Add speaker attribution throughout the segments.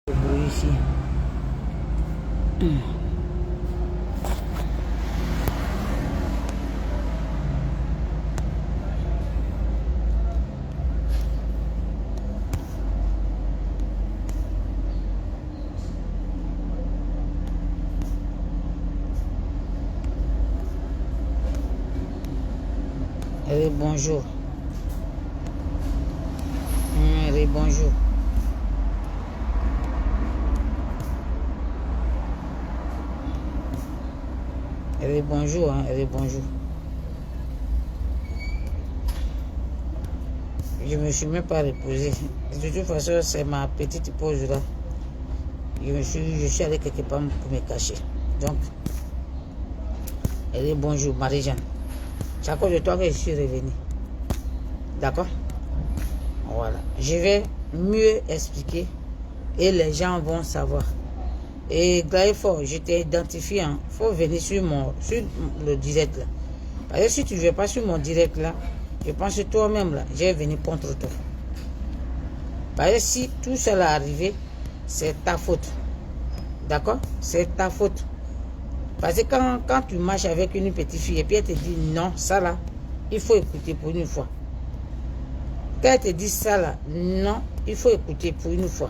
Speaker 1: Le bruit ici. Allez, bonjour. Allez, bonjour. Allez, bonjour, hein. Allez, bonjour. Je me suis même pas reposé. De toute façon, c'est ma petite pause là. Je suis allé quelque part pour me cacher. Donc, allez, bonjour, Marie-Jeanne. C'est à cause de toi que je suis revenu. D'accord? Voilà. Je vais mieux expliquer et les gens vont savoir. Et Glaïfort, je t'ai identifié. Il faut venir sur le direct là. Parce que si tu ne viens pas sur mon direct là, je pense que toi-même là, je vais venir contre toi. Parce que si tout cela est arrivé, c'est ta faute. D'accord? C'est ta faute. Parce que quand tu marches avec une petite fille et puis elle te dit non, ça là, il faut écouter pour une fois. Quand elle te dit ça là, non, il faut écouter pour une fois.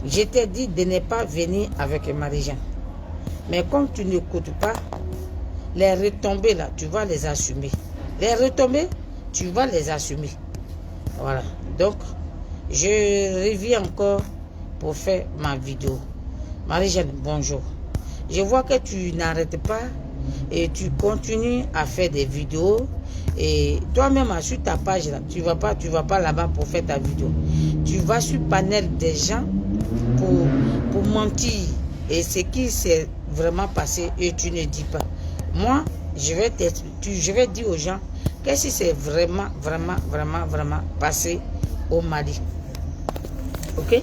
Speaker 1: Je t'ai dit de ne pas venir avec Marie-Jeanne. Mais comme tu n'écoutes pas, les retombées là, tu vas les assumer. Les retombées, tu vas les assumer. Voilà. Donc, je reviens encore pour faire ma vidéo. Marie-Jeanne, bonjour. Je vois que tu n'arrêtes pas et tu continues à faire des vidéos. Et toi-même, sur ta page, là, tu vas pas là-bas pour faire ta vidéo. Tu vas sur le panel des gens pour mentir. Et ce qui s'est vraiment passé et tu ne dis pas. Moi, je vais dire aux gens qu'est-ce qui s'est vraiment passé au Mali. Ok?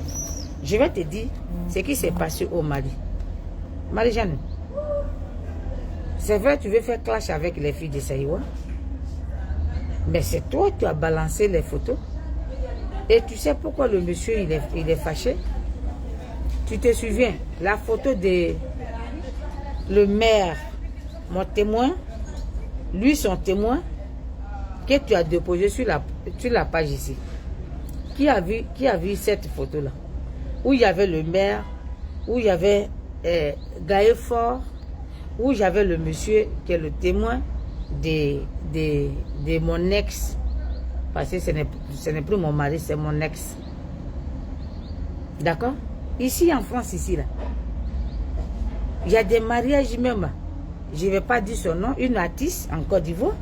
Speaker 1: Je vais te dire ce qui s'est passé au Mali. Marie-Jeanne, c'est vrai, tu veux faire clash avec les filles de Saïwa, mais c'est toi qui as balancé les photos. Et tu sais pourquoi le monsieur il est fâché? Tu te souviens, la photo de le maire, mon témoin, lui son témoin, que tu as déposé sur la page ici. Qui a vu cette photo-là? Où il y avait le maire, où il y avait Glaïfort, où j'avais le monsieur qui est le témoin de mon ex. Parce que ce n'est plus mon mari, c'est mon ex. D'accord? Ici en France, ici là, il y a des mariages même. Je ne vais pas dire son nom, une artiste en Côte d'Ivoire,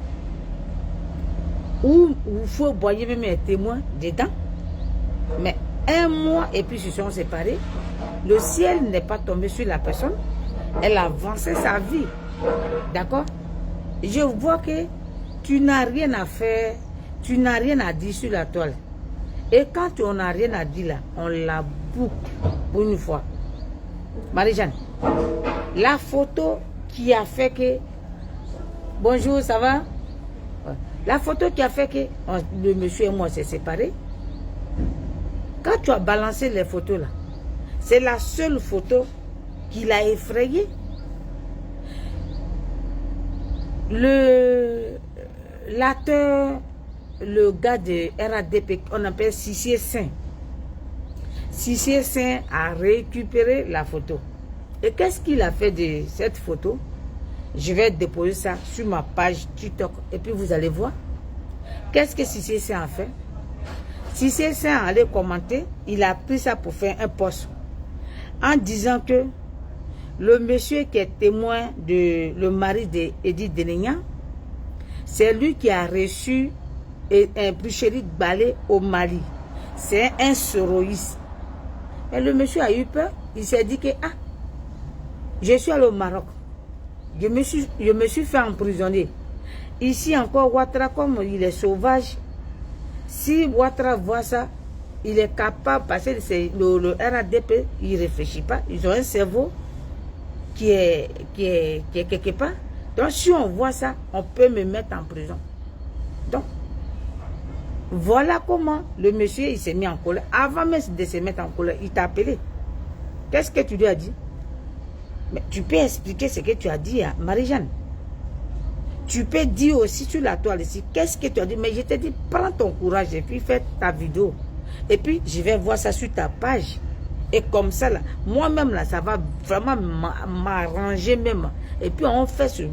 Speaker 1: où il faut boyer même un témoin dedans. Mais un mois et puis ils se sont séparés. Le ciel n'est pas tombé sur la personne. Elle a avancé sa vie. D'accord? Je vois que tu n'as rien à faire. Tu n'as rien à dire sur la toile. Et quand on n'a rien à dire là, on la boucle pour une fois. Marie-Jeanne, la photo qui a fait que... Bonjour, ça va? La photo qui a fait que le monsieur et moi s'est séparés. Quand tu as balancé les photos là, c'est la seule photo qui l'a effrayé. L'acteur, le gars de RADP, on appelle Sissier Saint. Sissier Saint a récupéré la photo. Et qu'est-ce qu'il a fait de cette photo? Je vais déposer ça sur ma page TikTok. Et puis vous allez voir. Qu'est-ce que Sissier Saint a fait? Sissier Saint allait commenter. Il a pris ça pour faire un post. En disant que le monsieur qui est témoin de le mari d'Edith Denegna, c'est lui qui a reçu un Brucherie Balé au Mali. C'est un soroïste. Et le monsieur a eu peur. Il s'est dit que je suis allé au Maroc. Je me suis fait emprisonner. Ici encore, Ouattara, comme il est sauvage, si Ouattara voit ça, il est capable, parce que le RADP, il ne réfléchit pas. Ils ont un cerveau qui est quelque part. Donc, si on voit ça, on peut me mettre en prison. Donc, Voilà comment le monsieur, il s'est mis en colère. Avant même de se mettre en colère, il t'a appelé. Qu'est-ce que tu lui as dit? Mais tu peux expliquer ce que tu as dit à Marie-Jeanne. Tu peux dire aussi sur la toile ici, qu'est-ce que tu as dit? Mais je te dis, prends ton courage et puis fais ta vidéo. Et puis, je vais voir ça sur ta page. Et comme ça, là, moi-même, là, ça va vraiment m'arranger même. Et puis, on fait ce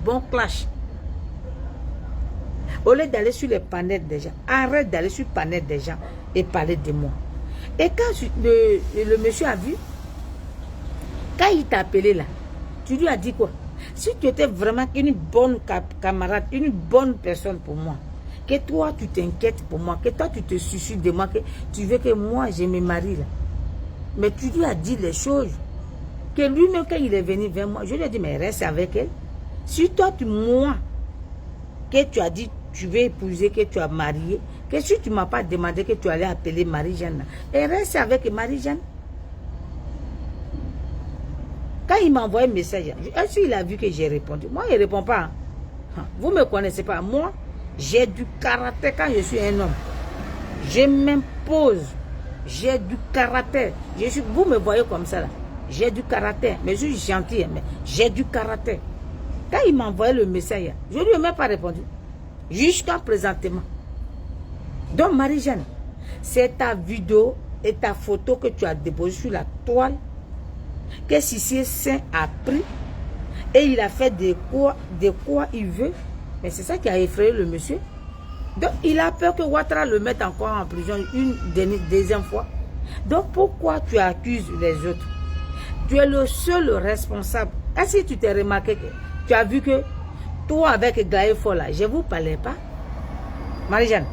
Speaker 1: bon clash. Au lieu d'aller sur les panels des gens, arrête d'aller sur le panel des gens et parler de moi. Et quand le monsieur a vu, quand il t'a appelé là, tu lui as dit quoi? Si tu étais vraiment une bonne camarade, une bonne personne pour moi, que toi tu t'inquiètes pour moi, que toi tu te soucies de moi, que tu veux que moi je me marie là. Mais tu lui as dit les choses. Que lui-même quand il est venu vers moi, je lui ai dit mais reste avec elle. Si toi moi, que tu as dit tu veux épouser, que tu as marié, que si tu ne m'as pas demandé que tu allais appeler Marie-Jeanne, et reste avec Marie-Jeanne. Quand il m'a envoyé un message, est-ce qu'il a vu que j'ai répondu? Moi, il ne répond pas. Vous ne me connaissez pas. Moi, j'ai du caractère quand je suis un homme. Je m'impose. J'ai du caractère. Vous me voyez comme ça, là. J'ai du caractère. Mais je suis gentil, mais j'ai du caractère. Quand il m'a envoyé le message, je ne lui ai même pas répondu. Jusqu'à présentement. Donc, Marie-Jeanne, c'est ta vidéo et ta photo que tu as déposée sur la toile que Sissi Saint a pris et il a fait de quoi il veut. Mais c'est ça qui a effrayé le monsieur. Donc, il a peur que Ouattara le mette encore en prison une deuxième fois. Donc, pourquoi tu accuses les autres? Tu es le seul responsable. Est-ce que tu t'es remarqué que tu as vu que toi avec Glaïfo là, je ne vous parlais pas? Marie-Jeanne,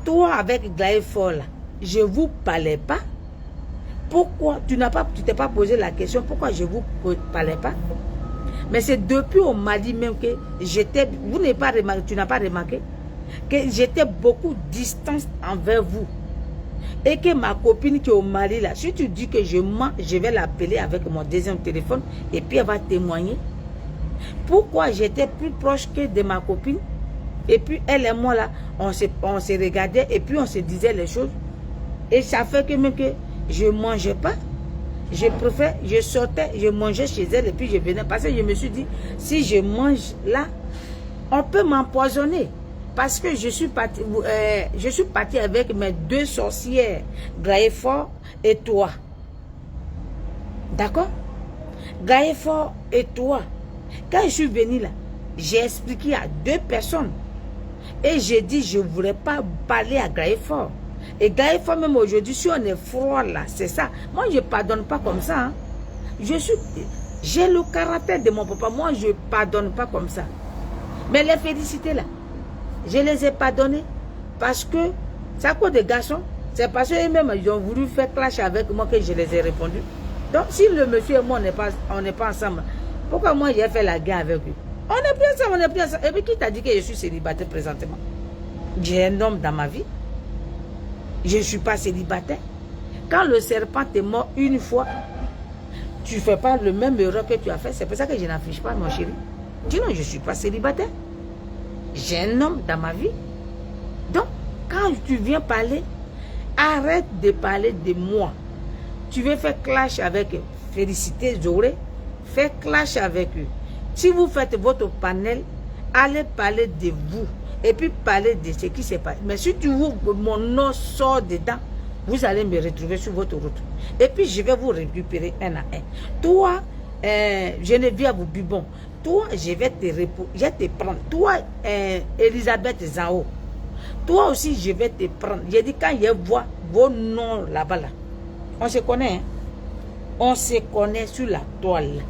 Speaker 1: toi avec Glaïfo là, je ne vous parlais pas? Pourquoi tu t'es pas posé la question pourquoi je ne vous parlais pas? Mais c'est depuis on m'a dit même que j'étais, tu n'as pas remarqué que j'étais beaucoup distante envers vous. Et que ma copine qui est au Mali là, si tu dis que je mens, je vais l'appeler avec mon deuxième téléphone et puis elle va témoigner. Pourquoi j'étais plus proche que de ma copine? Et puis elle et moi là, on se regardait et puis on se disait les choses. Et ça fait que même que je ne mangeais pas. Je sortais, je mangeais chez elle et puis je venais. Parce que je me suis dit, si je mange là, on peut m'empoisonner. Parce que je suis partie avec mes deux sorcières, Graëfort et toi. D'accord? Graëfort et toi. Quand je suis venue là, j'ai expliqué à deux personnes. Et j'ai dit, je ne voulais pas parler à Graëfort. Et Graëfort, même aujourd'hui, si on est froid là, c'est ça. Moi, je ne pardonne pas comme ça. Hein. J'ai le caractère de mon papa. Moi, je ne pardonne pas comme ça. Mais les félicités là, je les ai pardonnés. Parce que, c'est à cause des garçons. C'est parce qu'eux-mêmes, ils ont voulu faire clash avec moi que je les ai répondu. Donc, si le monsieur et moi, on n'est pas ensemble, pourquoi moi, j'ai fait la guerre avec eux? On n'est plus ensemble, on n'est plus ensemble. Et puis, qui t'a dit que je suis célibataire présentement? J'ai un homme dans ma vie. Je ne suis pas célibataire. Quand le serpent est mort une fois, tu ne fais pas le même erreur que tu as fait. C'est pour ça que je n'affiche pas, mon chéri. Dis non, je ne suis pas célibataire. J'ai un homme dans ma vie. Donc, quand tu viens parler, arrête de parler de moi. Tu veux faire clash avec Félicité Zoré, fais clash avec eux. Si vous faites votre panel, allez parler de vous. Et puis parler de ce qui s'est passé. Mais si mon nom sort dedans, vous allez me retrouver sur votre route. Et puis je vais vous récupérer un à un. Toi, Geneviève Bubon, toi, je vais te prendre. Toi, Elisabeth Zao, toi aussi, je vais te prendre. J'ai dit, quand je vois vos noms là-bas, là, on se connaît. Hein? On se connaît sur la toile.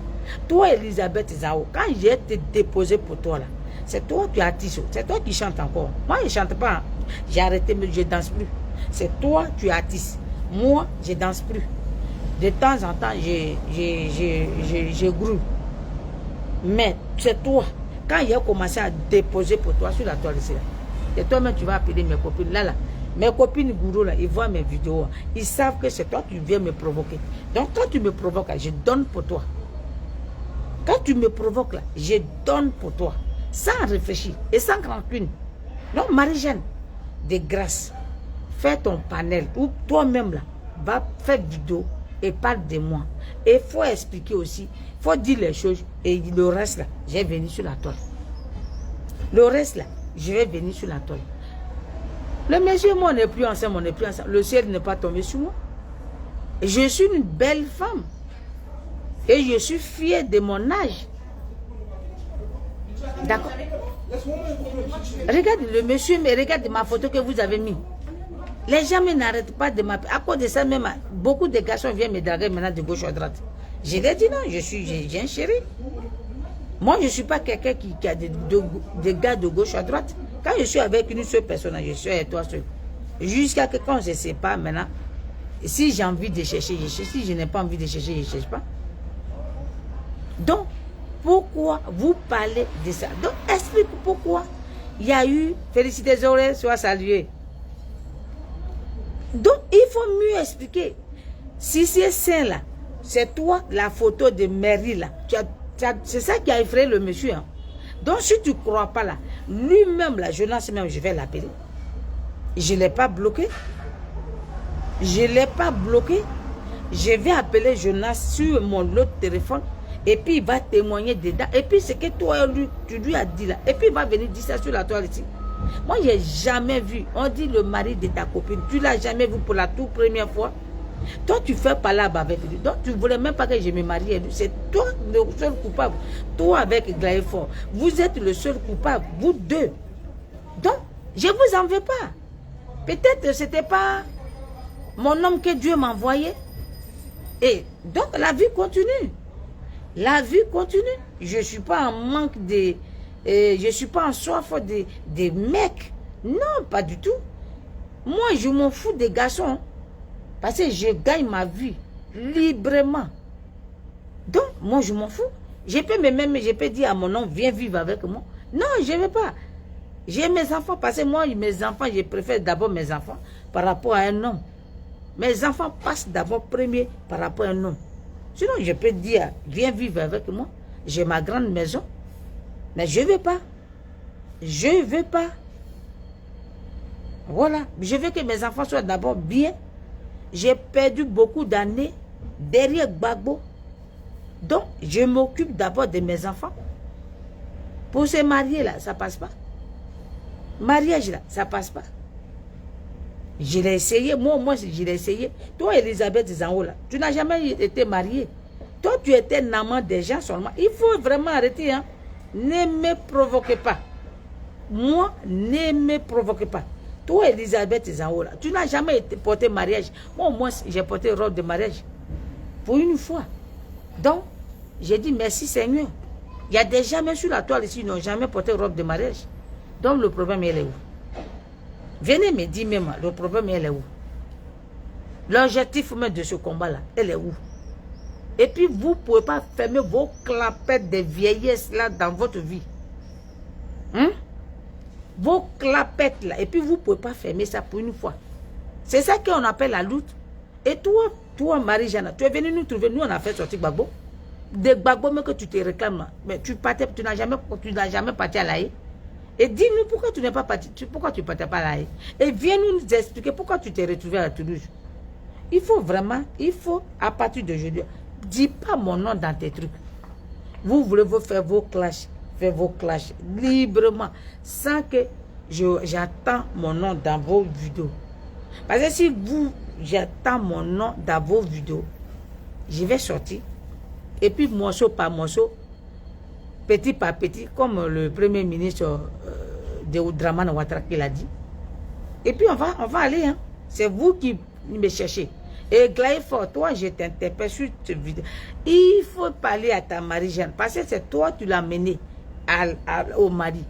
Speaker 1: Toi, Elisabeth Zao, quand j'ai été déposé pour toi, là, c'est toi qui artiste, c'est toi qui chantes encore. Moi, je ne chante pas. Hein. J'ai arrêté, mais je ne danse plus. C'est toi qui artiste. Moi, je ne danse plus. De temps en temps, je groule. Mais c'est toi. Quand j'ai commencé à déposer pour toi sur la toile, c'est toi-même tu vas appeler mes copines. Là, mes copines gourous, là, ils voient mes vidéos. Ils savent que c'est toi qui viens me provoquer. Donc, quand tu me provoques, là, je donne pour toi. Quand tu me provoques, là, je donne pour toi. Sans réfléchir et sans rancune. Non, Marie-Jeanne, de grâce, fais ton panel, ou toi-même là, va faire vidéo et parle de moi. Et il faut expliquer aussi, il faut dire les choses, et le reste là, je vais venir sur la toile. Le reste là, je vais venir sur la toile. Le monsieur, moi, on n'est plus ensemble, on n'est plus ensemble. Le ciel n'est pas tombé sur moi. Je suis une belle femme. Et je suis fière de mon âge. D'accord? Regarde le monsieur, mais regarde ma photo que vous avez mis. Les gens n'arrêtent pas de m'appeler. À cause de ça, même, beaucoup de garçons viennent me draguer maintenant de gauche à droite. Je leur dis non, j'ai un chéri. Moi, je ne suis pas quelqu'un qui a des gars de gauche à droite. Quand je suis avec une seule personne, je suis avec toi seul. Jusqu'à que quand je ne sais pas maintenant, si j'ai envie de chercher, je cherche. Si je n'ai pas envie de chercher, je ne cherche pas. Donc, pourquoi vous parlez de ça? Donc, explique pourquoi il y a eu Félicité Zoré, soit salué. Donc, il faut mieux expliquer. Si c'est saint là, c'est toi la photo de Mary là. C'est ça qui a effrayé le monsieur. Hein. Donc, si tu ne crois pas là, lui-même là, Jonas même, je vais l'appeler. Je ne l'ai pas bloqué. Je ne l'ai pas bloqué. Je vais appeler Jonas sur mon autre téléphone. Et puis, il va témoigner dedans. Et puis, ce que toi, tu lui as dit là. Et puis, il va venir dire ça sur la toile ici. Moi, je n'ai jamais vu. On dit le mari de ta copine. Tu ne l'as jamais vu pour la toute première fois. Toi, tu fais pas là avec lui. Donc, tu ne voulais même pas que je me marie avec lui. C'est toi le seul coupable. Toi avec Glaïfort. Vous êtes le seul coupable. Vous deux. Donc, je ne vous en veux pas. Peut-être que ce n'était pas mon homme que Dieu m'a envoyé. Et donc, la vie continue. La vie continue. Je ne suis pas en manque de... je ne suis pas en soif de mecs. Non, pas du tout. Moi, je m'en fous des garçons. Parce que je gagne ma vie librement. Donc, moi, je m'en fous. Je peux dire à mon homme, viens vivre avec moi. Non, je ne veux pas. J'ai mes enfants. Parce que moi, mes enfants, je préfère d'abord mes enfants par rapport à un homme. Mes enfants passent d'abord premier par rapport à un homme. Sinon, je peux dire, viens vivre avec moi. J'ai ma grande maison. Mais je ne veux pas. Je ne veux pas. Voilà. Je veux que mes enfants soient d'abord bien. J'ai perdu beaucoup d'années derrière Gbagbo. Donc, je m'occupe d'abord de mes enfants. Pour se marier, là, ça ne passe pas. Mariage, là, ça ne passe pas. Je l'ai essayé. Moi, je l'ai essayé. Toi, Elisabeth Zango, là, tu n'as jamais été mariée. Toi, tu étais un amant des gens seulement. Il faut vraiment arrêter. Hein. Ne me provoquez pas. Moi, ne me provoquez pas. Toi, Elisabeth Zango, là, tu n'as jamais porté mariage. Moi, au moins, j'ai porté robe de mariage. Pour une fois. Donc, j'ai dit merci Seigneur. Il y a des gens, même sur la toile ici, qui n'ont jamais porté robe de mariage. Donc, le problème, il est où? Venez me dire même, le problème, il est où? L'objectif même de ce combat-là, elle est où? Et puis, vous ne pouvez pas fermer vos clapettes de vieillesse là dans votre vie. Hein? Vos clapettes là. Et puis, vous ne pouvez pas fermer ça pour une fois. C'est ça qu'on appelle la lutte. Et toi Marie-Jeanne, tu es venu nous trouver. Nous, on a fait sortir Gbagbo. Des Gbagbo, mais que tu te réclames là. Mais tu n'as jamais parti à l'AE. Et dis-nous pourquoi tu n'es pas parti. Pourquoi tu ne partais pas à l'AE. Et viens nous expliquer pourquoi tu t'es retrouvé à Toulouse. Il faut vraiment, à partir d'aujourd'hui, dis pas mon nom dans tes trucs. Vous voulez vous faire vos clashs, librement, sans que j'attends mon nom dans vos vidéos. Parce que si j'attends mon nom dans vos vidéos, je vais sortir, et puis morceau par morceau, petit par petit, comme le premier ministre de Dramane Ouattara qui l'a dit. Et puis on va aller, hein. C'est vous qui me cherchez. Et Glaïfort, toi, je t'interpelle sur cette vidéo. Il faut parler à ta Marie-Jeanne. Parce que c'est toi, tu l'as mené au mari.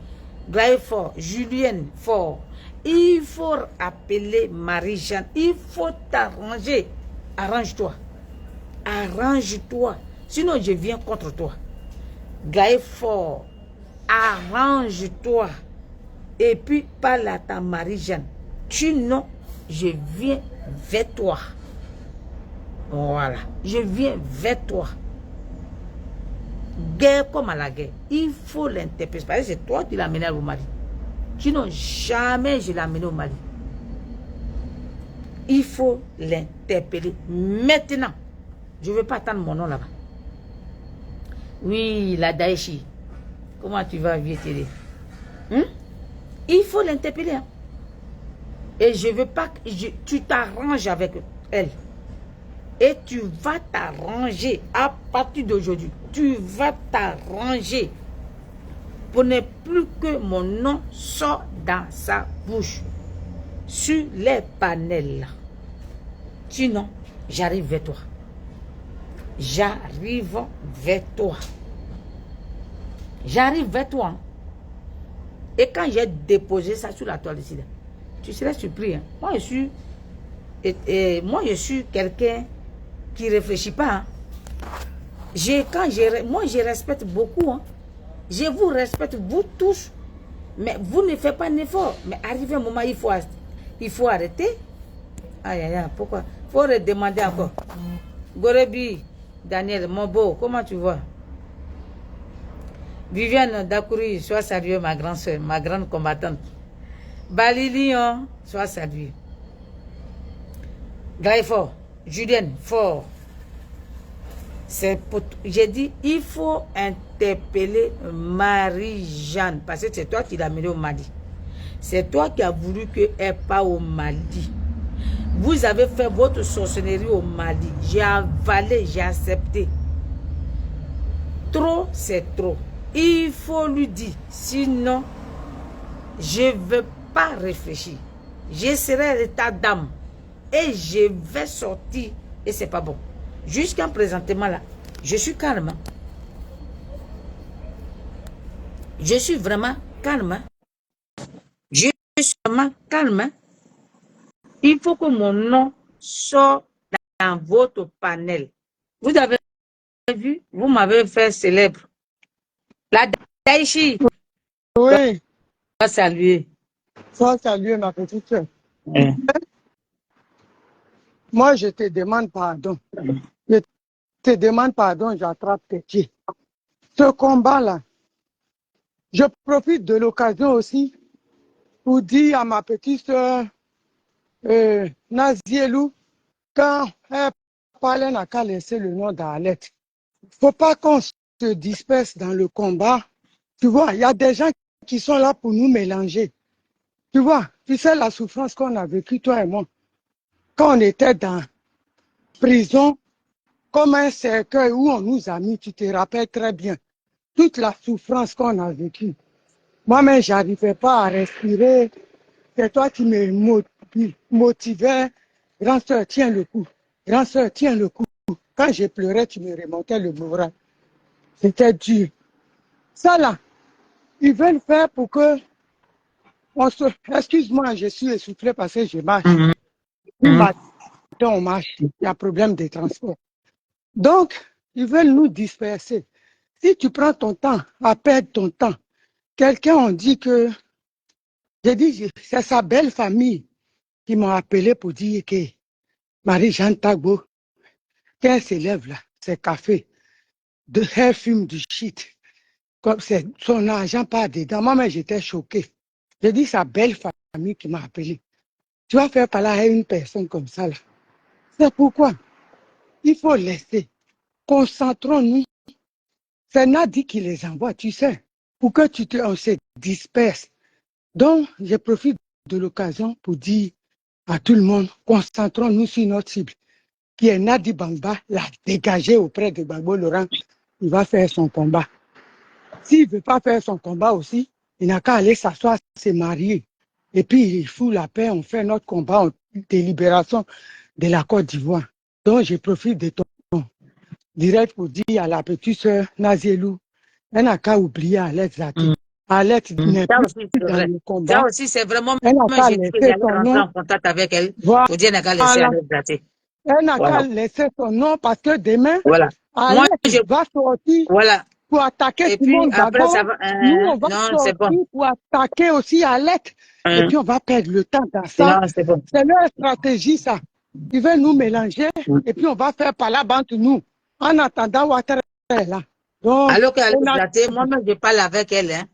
Speaker 1: Glaïfort, Julienne Fort. Il faut appeler Marie-Jeanne. Il faut t'arranger. Arrange-toi. Arrange-toi. Sinon, je viens contre toi. Glaïfort, arrange-toi. Et puis, parle à ta Marie-Jeanne. Sinon, je viens vers toi. Voilà. Je viens vers toi. Guerre comme à la guerre. Il faut l'interpeller. Parce que c'est toi qui l'as mené au mari. Sinon, jamais je l'amène au Mali. Il faut l'interpeller maintenant. Je ne veux pas attendre mon nom là-bas. Oui, la Daeshi. Comment tu vas, vieux télé? Il faut l'interpeller. Hein? Et je veux pas que tu t'arranges avec elle. Et tu vas t'arranger à partir d'aujourd'hui. Tu vas t'arranger pour ne plus que mon nom sorte dans sa bouche. Sur les panels. Sinon, j'arrive vers toi. J'arrive vers toi. J'arrive vers toi. Hein. Et quand j'ai déposé ça sur la toile ici, tu serais surpris. Hein. Moi, je suis quelqu'un qui ne réfléchit pas. Hein. Moi, je respecte beaucoup. Hein. Je vous respecte, vous tous. Mais vous ne faites pas d'effort. Mais arrivé un moment, il faut arrêter. Aïe, aïe, aïe, pourquoi? Il faut redemander encore. Gorebi, Daniel, mon beau, comment tu vois? Viviane Dakouri, sois saluée, ma grande soeur, ma grande combattante. Balilion, sois saluée. Gaïfort, Julienne, fort. J'ai dit, il faut interpeller Marie-Jeanne, parce que c'est toi qui l'as menée au Mali. C'est toi qui as voulu qu'elle parte au Mali. Vous avez fait votre sorcellerie au Mali. J'ai avalé, j'ai accepté. Trop, c'est trop. Il faut lui dire. Sinon, je ne veux pas réfléchir. Je serai l'état d'âme. Et je vais sortir. Et ce n'est pas bon. Jusqu'à présentement là, je suis calme. Je suis vraiment calme. Je suis vraiment calme. Il faut que mon nom sorte dans votre panel. Vous avez vu, vous m'avez fait célèbre. La Daïchi.
Speaker 2: Oui.
Speaker 1: Va saluer.
Speaker 2: Sois salué, ma petite soeur. Moi, je te demande pardon. Je te demande pardon, j'attrape tes pieds. Ce combat-là, je profite de l'occasion aussi pour dire à ma petite soeur Nazielou, quand elle parlait, n'a qu'à laisser le nom d'Arlette. Il ne faut pas qu'on se disperse dans le combat. Tu vois, il y a des gens qui sont là pour nous mélanger. Tu vois, tu sais la souffrance qu'on a vécue, toi et moi, quand on était dans prison, comme un cercueil où on nous a mis, tu te rappelles très bien, toute la souffrance qu'on a vécue. Moi-même, je n'arrivais pas à respirer. C'est toi qui me motivais. Grand soeur, tiens le coup. Grand soeur, tiens le coup. Quand je pleurais, tu me remontais le moral. C'était dur. Ça là, ils veulent faire pour que excuse-moi, je suis essoufflé parce que je marche. On marche. Il y a problème de transport. Donc, ils veulent nous disperser. Si tu prends ton temps à perdre ton temps, quelqu'un on dit que, j'ai dit, c'est sa belle famille qui m'a appelé pour dire que Marie-Jeanne Tagbo, qu'elle s'élève là, c'est café, elle fume du shit. Comme c'est son argent pas dedans. Moi, j'étais choqué. J'ai dit, sa belle famille qui m'a appelé. Tu vas faire parler à une personne comme ça là. C'est pourquoi il faut laisser. Concentrons-nous. C'est Nadi qui les envoie, tu sais, pour que on se disperse. Donc, je profite de l'occasion pour dire à tout le monde, concentrons-nous sur notre cible, qui est Nadi Bamba, l'a dégagé auprès de Gbagbo Laurent. Il va faire son combat. S'il ne veut pas faire son combat aussi, il n'a qu'à aller s'asseoir, se marier. Et puis, il fout la paix, on fait notre combat de libération de la Côte d'Ivoire. Donc, je profite de ton direct pour dire à la petite sœur Nazielou, elle n'a qu'à oublier Alex Zaki. Alex n'est plus dans le combat.
Speaker 1: Ça aussi, c'est vraiment...
Speaker 2: Elle n'a qu'à laisser son nom.
Speaker 1: En contact avec elle.
Speaker 2: Voilà.
Speaker 1: Faut dire qu'elle n'a qu'à laisser Alex Zaki.
Speaker 2: Elle n'a qu'à laisser son nom parce que demain, Alex va sortir pour attaquer tout le monde. Nous, on va sortir pour attaquer aussi Alex. Et puis, on va perdre le temps dans ça. C'est leur stratégie, ça. Ils veulent nous mélanger et puis on va faire par là entre nous. En attendant, Ouattara est là. Donc,
Speaker 1: alors qu'Alex Zaki, moi-même, je parle avec elle. Hein.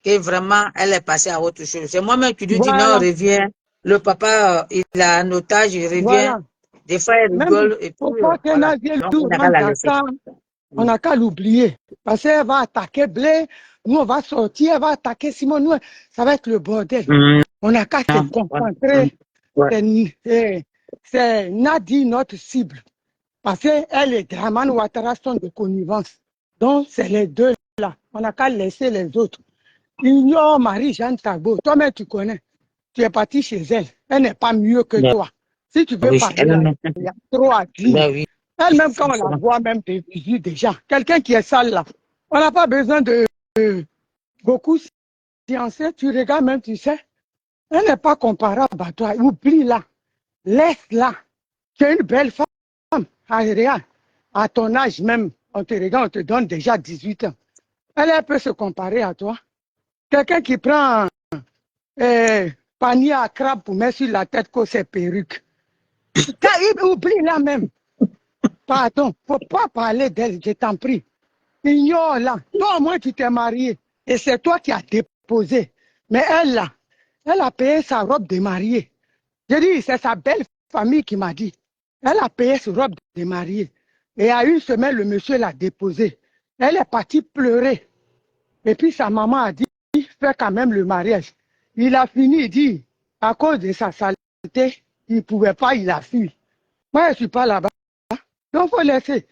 Speaker 1: que vraiment, elle est passée à autre chose. C'est moi-même qui lui dis non,
Speaker 2: Voilà,
Speaker 1: reviens. Le papa, il a un otage, il revient.
Speaker 2: voilà.
Speaker 1: Des fois, il
Speaker 2: Même
Speaker 1: rigole et
Speaker 2: pour
Speaker 1: puis
Speaker 2: pas que
Speaker 1: voilà.
Speaker 2: Nadia
Speaker 1: Donc,
Speaker 2: nous
Speaker 1: on n'a qu'à
Speaker 2: rentre
Speaker 1: la
Speaker 2: dans
Speaker 1: laisser.
Speaker 2: ça, on n'a qu'à l'oublier. Parce qu'elle va attaquer Blé, nous on va sortir, elle va attaquer Simon, nous, ça va être le bordel. On n'a qu'à se
Speaker 1: Non, voilà.
Speaker 2: concentrer.
Speaker 1: Ouais.
Speaker 2: C'est Nadie notre cible. Parce qu'elle et Draman Ouattara sont de connivence. Donc, c'est les deux là. On n'a qu'à laisser les autres. Ignore Marie-Jeanne Tagbo. Toi-même, tu connais. Tu es parti chez elle. Elle n'est pas mieux que
Speaker 1: Ben
Speaker 2: toi. Si tu veux
Speaker 1: oui,
Speaker 2: parler là,
Speaker 1: elle-même.
Speaker 2: il y a trop à dire.
Speaker 1: Ben oui.
Speaker 2: Elle-même, quand on la voit, même des visu déjà. Quelqu'un qui est sale là. On n'a pas besoin de beaucoup sciencer. Tu regardes même, tu sais. Elle n'est pas comparable à toi. Oublie-la. Laisse-la. Tu es une belle femme. Regarde, à ton âge même, on te regarde, on te donne déjà 18 ans. Elle peut se comparer à toi. Quelqu'un qui prend panier à crabe pour mettre sur la tête que c'est perruque. Oublie-la même. Pardon, faut pas parler d'elle, je t'en prie. Ignore-la. Toi, au moins, tu t'es marié. Et c'est toi qui as déposé. Mais elle, là, elle a payé sa robe de mariée. Je dis, c'est sa belle famille qui m'a dit. Elle a payé sa robe de mariée. Et à une semaine, le monsieur l'a déposée. Elle est partie pleurer. Et puis sa maman a dit, fais quand même le mariage. Il a fini, il dit, à cause de sa saleté, il ne pouvait pas, il a fui. Moi, je ne suis pas là-bas. Donc, il faut laisser.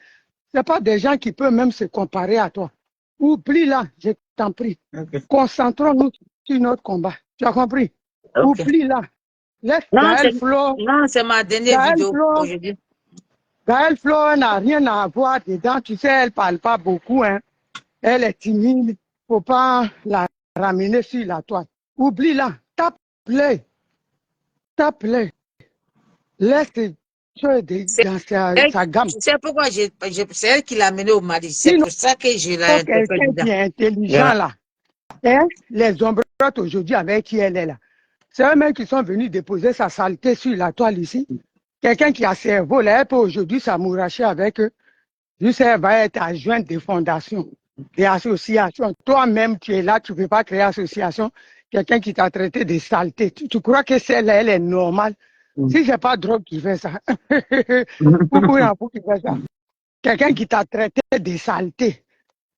Speaker 2: Ce pas des gens qui peuvent même se comparer à toi. Oublie-la, je t'en prie.
Speaker 1: Ok.
Speaker 2: Concentrons-nous sur notre combat. Tu as compris?
Speaker 1: Ok.
Speaker 2: Oublie-la. Laisse
Speaker 1: Non,
Speaker 2: Gaël
Speaker 1: c'est ma dernière
Speaker 2: Gaël
Speaker 1: vidéo
Speaker 2: Flo.
Speaker 1: aujourd'hui.
Speaker 2: Gaël Flo n'a rien à voir dedans. Tu sais, elle ne parle pas beaucoup. Hein. Elle est timide. Il ne faut pas la ramener sur la toile. Oublie-la. Tape-le. Tape-le. Laisse
Speaker 1: C'est
Speaker 2: dans
Speaker 1: elle,
Speaker 2: sa gamme.
Speaker 1: tu sais pourquoi c'est elle qui l'a amené au Mali. C'est
Speaker 2: Sinon,
Speaker 1: pour ça que je l'ai interpellée
Speaker 2: quelqu'un
Speaker 1: dedans.
Speaker 2: qui est intelligent
Speaker 1: Voilà.
Speaker 2: là, hein, les ombrottes aujourd'hui avec qui elle est là, c'est eux-mêmes qui sont venus déposer sa saleté sur la toile ici. Quelqu'un qui a cerveau là, elle peut aujourd'hui s'amouracher avec eux. Juste elle va être adjointe des fondations, des associations. Toi-même, tu es là, tu ne peux pas créer association. Quelqu'un qui t'a traité de saleté. Tu crois que celle-là, elle est normale? Si ce n'est pas drogue qui fait ça, pourquoi il faut qui fait ça? Quelqu'un qui t'a traité de saleté,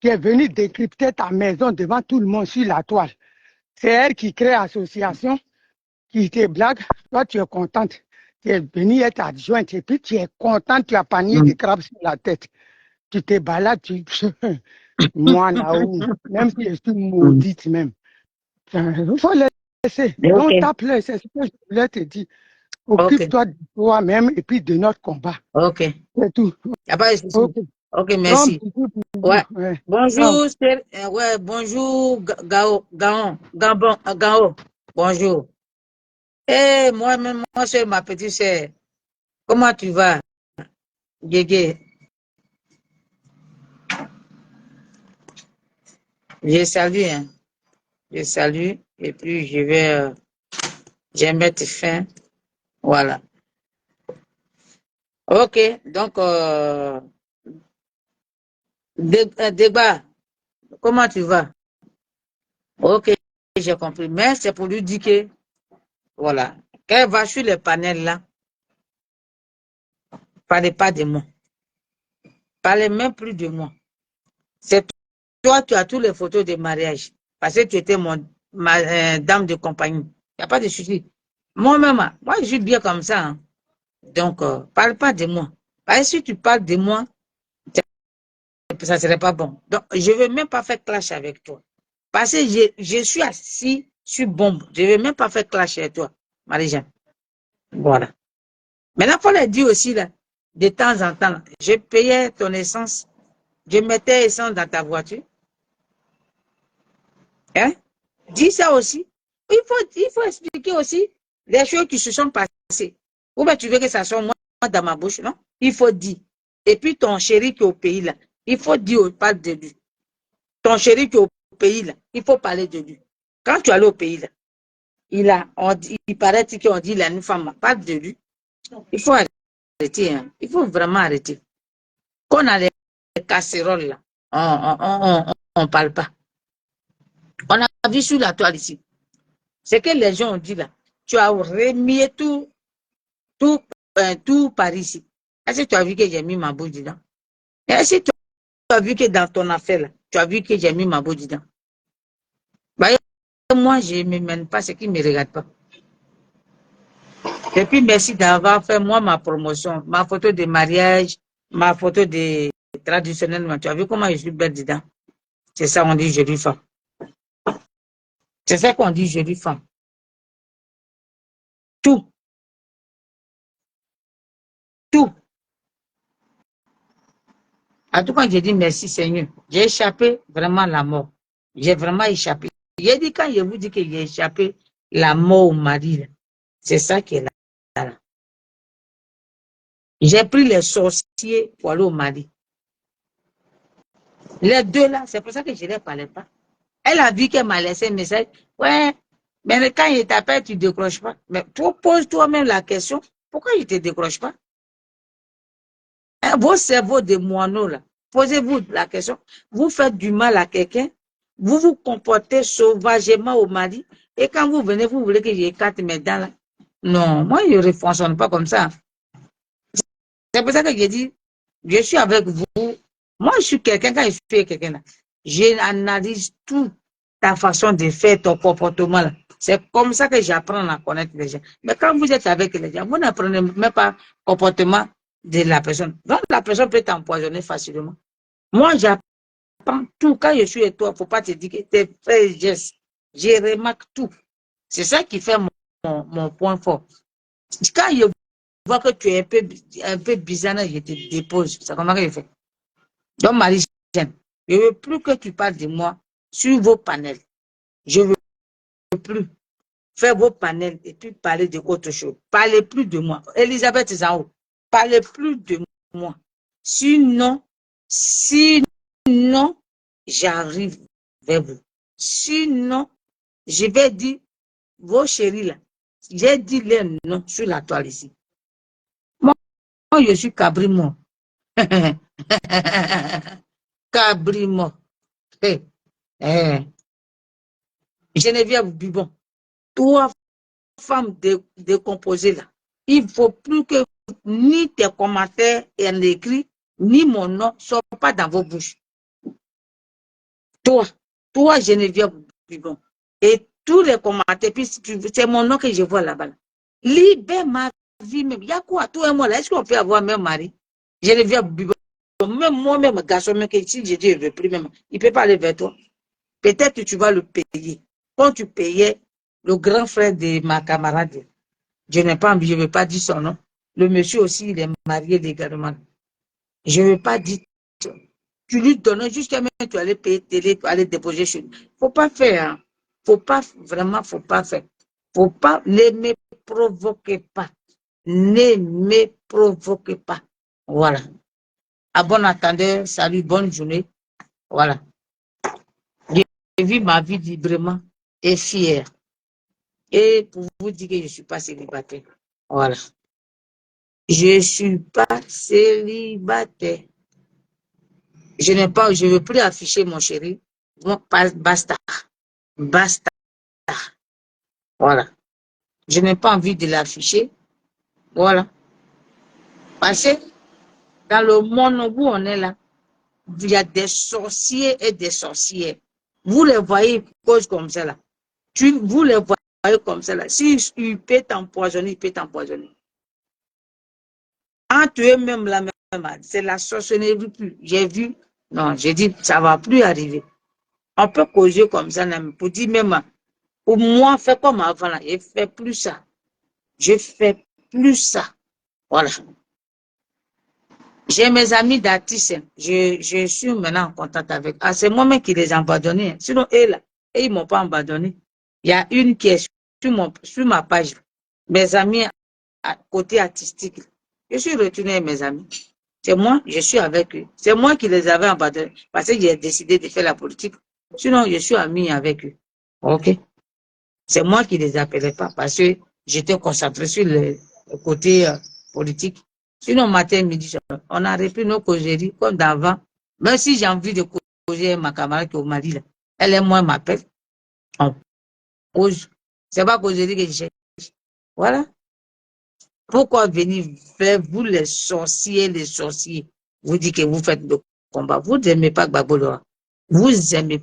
Speaker 2: qui est venu décrypter ta maison devant tout le monde sur la toile. C'est elle qui crée l'association, qui te blague. Toi, tu es contente. Tu es venue être adjointe et puis tu es contente, tu as panier de crabes sur la tête. Tu te balades, moi là-haut, même si je suis maudite même. Il faut laisser.
Speaker 1: Ok,
Speaker 2: Donc, tape-le, c'est ce que je voulais te dire.
Speaker 1: ok,
Speaker 2: Occupe-toi de toi-même et puis de notre combat.
Speaker 1: ok.
Speaker 2: C'est tout.
Speaker 1: Y a pas de souci.
Speaker 2: Ok.
Speaker 1: Ok,
Speaker 2: Donc,
Speaker 1: merci.
Speaker 2: bisous, bisous.
Speaker 1: Ouais.
Speaker 2: Ouais. Ciao.
Speaker 1: Bonjour, ouais, bonjour, Gao. Bonjour. Eh, moi-même, moi, c'est ma petite sœur. Comment tu vas, Guégué? Je salue, hein. Je salue, et puis je vais mettre fin. Voilà. Ok, donc, débat, comment tu vas? Ok, j'ai compris. Mais c'est pour lui dire que, voilà, quand elle va sur le panel là, parlez pas de moi. Parlez même plus de moi. C'est toi, tu as toutes les photos de mariage. Parce que tu étais ma dame de compagnie. Il n'y a pas de souci. Moi-même, moi, je suis bien comme ça. Hein. Donc, parle pas de moi. Parce que si tu parles de moi, ça ne serait pas bon. Donc, je ne veux même pas faire clash avec toi. Parce que je suis assis sur bombe. Je ne veux même pas faire clash avec toi, Marie-Jeanne. Voilà. Maintenant, il faut le dire aussi, là, de temps en temps, je payais ton essence, je mettais essence dans ta voiture. Hein? Dis ça aussi. Il faut expliquer aussi les choses qui se sont passées. Ou bien tu veux que ça soit moi dans ma bouche, non? Il faut dire. Et puis ton chéri qui est au pays, là, il faut dire, parle de lui. Ton chéri qui est au pays, là, il faut parler de lui. Quand tu allais au pays, là, il paraît qu'on dit, il a une femme, parle de lui. Il faut arrêter, hein. Il faut vraiment arrêter. Quand on a les casseroles, là, on parle pas. On a vu sur la toile ici. C'est que les gens ont dit là. Tu as remis tout par ici. Est-ce que tu as vu que j'ai mis ma bouche dedans? Est-ce que tu as vu que dans ton affaire là, tu as vu que j'ai mis ma bouche dedans? Bah, moi, je ne me mène pas ce qui ne me regarde pas. Et puis, merci d'avoir fait moi ma promotion, ma photo de mariage, ma photo de traditionnellement. Tu as vu comment je suis belle dedans? C'est ça, on dit jolie femme. C'est ça qu'on dit jolie femme. Tout. Tout. En tout cas, j'ai dit merci Seigneur. J'ai échappé vraiment à la mort. J'ai vraiment échappé. J'ai dit quand je vous dis que j'ai échappé la mort au mari, c'est ça qui est là. J'ai pris les sorciers pour aller au mari. Les deux là, c'est pour ça que je ne les parlais pas. Elle a vu qu'elle m'a laissé un message. Ouais, mais quand il t'appelle, tu ne décroches pas. Mais toi, pose toi-même la question. Pourquoi il ne te décroche pas? Vos cerveaux de moineaux là, posez-vous la question. Vous faites du mal à quelqu'un, vous vous comportez sauvagement au mari, et quand vous venez, vous voulez que j'écarte mes dents là. Non, moi je ne fonctionne pas comme ça. C'est pour ça que j'ai dit, je suis avec vous. Moi, je suis quelqu'un, quand je suis avec quelqu'un là, j'analyse toute ta façon de faire, ton comportement là. C'est comme ça que j'apprends à connaître les gens. Mais quand vous êtes avec les gens, vous n'apprenez même pas le comportement de la personne. Donc, la personne peut t'empoisonner facilement. Moi, j'apprends tout. Quand je suis avec toi, il ne faut pas te dire que tes faits et gestes. Je remarque tout. C'est ça qui fait mon point fort. Quand je vois que tu es un peu bizarre, je te dépose. C'est comment que je fais. Donc, Marie-Jeanne, je ne veux plus que tu parles de moi sur vos panels. Je ne veux plus faire vos panels et puis parler de autre chose. Parlez plus de moi. Elisabeth Zao, parlez plus de moi. Sinon, j'arrive vers vous. Sinon, je vais dire vos chéris là. J'ai dit les noms sur la toile ici. Moi, je suis Cabrimo. Cabrimo. Hey, hey. Geneviève Bibon. Toi, femme décomposée là. Il ne faut plus que ni tes commentaires et en écrit, ni mon nom ne soient pas dans vos bouches. Toi, Geneviève Bibon. Et tous les commentaires, puis c'est mon nom que je vois là-bas. Libère ma vie même. Il y a quoi, toi et moi là? Est-ce qu'on peut avoir même mari? Geneviève Bibon. Même moi-même, garçon, même que si je dis, je ne veux plus même, il ne peut pas aller vers toi. Peut-être que tu vas le payer. Quand tu payais le grand frère de ma camarade, je n'ai pas envie, je ne veux pas dire son nom. Le monsieur aussi, il est marié légalement. Je ne veux pas dire. Tu lui donnes jusqu'à même tu allais payer télé, tu allais déposer chez lui. Il ne faut pas faire. Hein. Faut pas, vraiment, il ne faut pas faire. Faut pas, ne me provoquez pas. Ne me provoquez pas. Voilà. À bon entendeur, salut, bonne journée. Voilà. Je vis ma vie librement et fière. Et pour vous dire que je ne suis pas célibataire. Voilà. Je ne suis pas célibataire. Je ne veux plus afficher mon chéri. Bon, basta. Basta. Voilà. Je n'ai pas envie de l'afficher. Voilà. Parce que dans le monde où on est là, il y a des sorciers et des sorcières. Vous les voyez cause comme ça là. Vous les voyez comme ça là. Si il peut t'empoisonner, il peut t'empoisonner. Entre eux-mêmes la même, c'est la sorcellerie plus. J'ai vu, non, j'ai dit, ça ne va plus arriver. On peut causer comme ça, pour dire même, pour moi, faire comme avant, là, je ne fais plus ça. Je ne fais plus ça. Voilà. J'ai mes amis d'artistes, je suis maintenant en contact avec. Ah, c'est moi-même qui les ai abandonnés. Sinon, eux, là, ils ne m'ont pas abandonné. Il y a une qui est sur ma page. Mes amis à côté artistique. Je suis retournée avec mes amis. C'est moi, je suis avec eux. C'est moi qui les avais abandonnés parce que j'ai décidé de faire la politique. Sinon, je suis amie avec eux. OK? C'est moi qui les appelais pas parce que j'étais concentré sur le côté politique. Sinon, matin, midi, on a repris nos causeries comme d'avant. Même si j'ai envie de causer ma camarade qui est au Mali, là, elle et moi m'appelle. On pose. C'est pas qu'aujourd'hui que je cherche. Voilà. Pourquoi venir faire, vous les sorciers, vous dites que vous faites le combat. Vous n'aimez pas Gbagbo Laurent. Vous n'aimez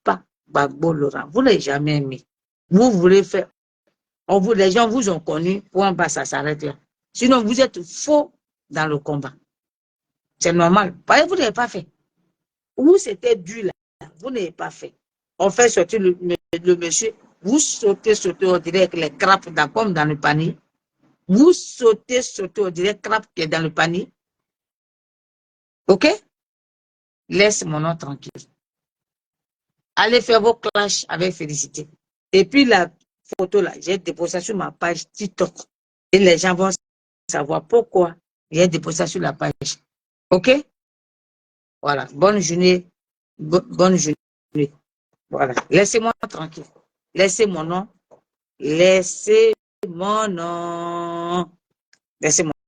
Speaker 1: pas Gbagbo Laurent. Vous ne l'avez jamais aimé. Vous voulez faire. Les gens vous ont connu, pour un bas, ça s'arrête là. Sinon, vous êtes faux dans le combat. C'est normal. Parce que vous n'avez pas fait. Où c'était dû là, vous n'avez pas fait. On fait sortir le monsieur, vous sautez, on dirait que les crapes comme dans le panier. Vous sautez, on dirait crabe qui est dans le panier. OK? Laisse mon nom tranquille. Allez faire vos clashs avec Félicité. Et puis la photo là, j'ai déposé sur ma page TikTok. Et les gens vont savoir pourquoi j'ai déposé ça sur la page. OK? Voilà. Bonne journée. Bonne journée. Voilà. Laissez-moi tranquille. Laissez mon nom. Laissez mon nom. Laissez mon